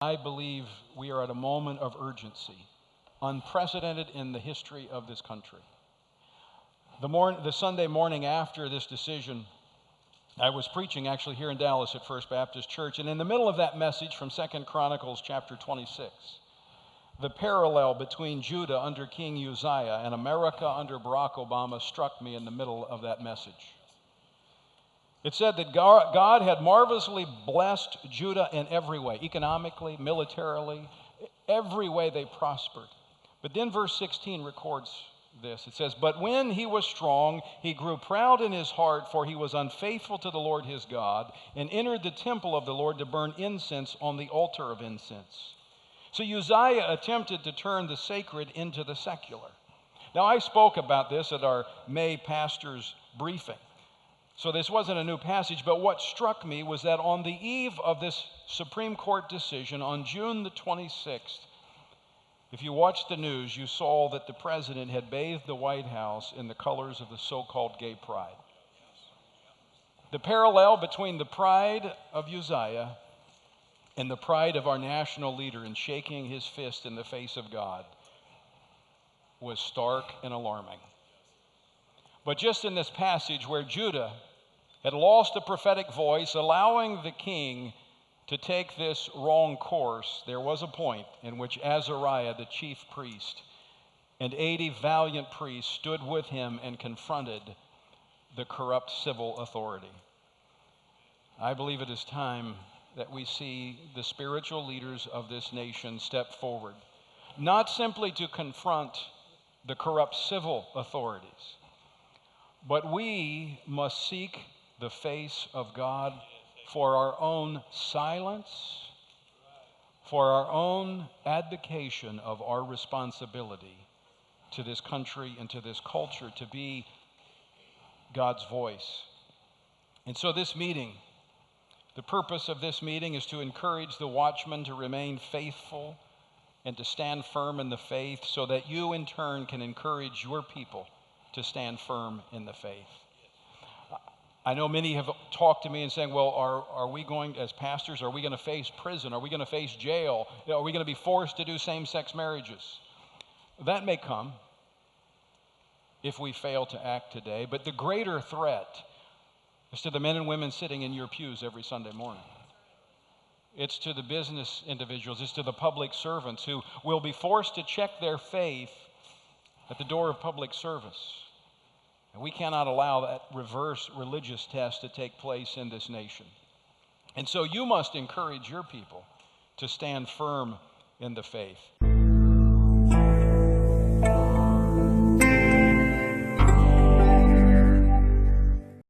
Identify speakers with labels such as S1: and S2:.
S1: I believe we are at a moment of urgency, unprecedented in the history of this country. The Sunday morning after this decision, I was preaching actually here in Dallas at First Baptist Church, and in the middle of that message from 2 Chronicles chapter 26, the parallel between Judah under King Uzziah and America under Barack Obama struck me in the middle of that message. It said that God had marvelously blessed Judah in every way, economically, militarily, every way they prospered. But then verse 16 records this. It says, "But when he was strong, he grew proud in his heart, for he was unfaithful to the Lord his God, and entered the temple of the Lord to burn incense on the altar of incense." So Uzziah attempted to turn the sacred into the secular. Now, I spoke about this at our May pastor's briefing. So this wasn't a new passage, but what struck me was that on the eve of this Supreme Court decision, on June the 26th, if you watched the news, you saw that the president had bathed the White House in the colors of the so-called gay pride. The parallel between the pride of Uzziah and the pride of our national leader in shaking his fist in the face of God was stark and alarming. But just in this passage where Judah had lost the prophetic voice, allowing the king to take this wrong course, there was a point in which Azariah, the chief priest, and 80 valiant priests stood with him and confronted the corrupt civil authority. I believe it is time that we see the spiritual leaders of this nation step forward, not simply to confront the corrupt civil authorities, but we must seek the face of God for our own silence, for our own abdication of our responsibility to this country and to this culture to be God's voice. And so this meeting, the purpose of this meeting is to encourage the Watchmen to remain faithful and to stand firm in the faith so that you in turn can encourage your people to stand firm in the faith. I know many have talked to me and saying, well, are we going, as pastors, are we going to face prison? Are we going to face jail? Are we going to be forced to do same-sex marriages? That may come if we fail to act today, but the greater threat is to the men and women sitting in your pews every Sunday morning. It's to the business individuals, it's to the public servants who will be forced to check their faith at the door of public service. And we cannot allow that reverse religious test to take place in this nation. And so you must encourage your people to stand firm in the faith.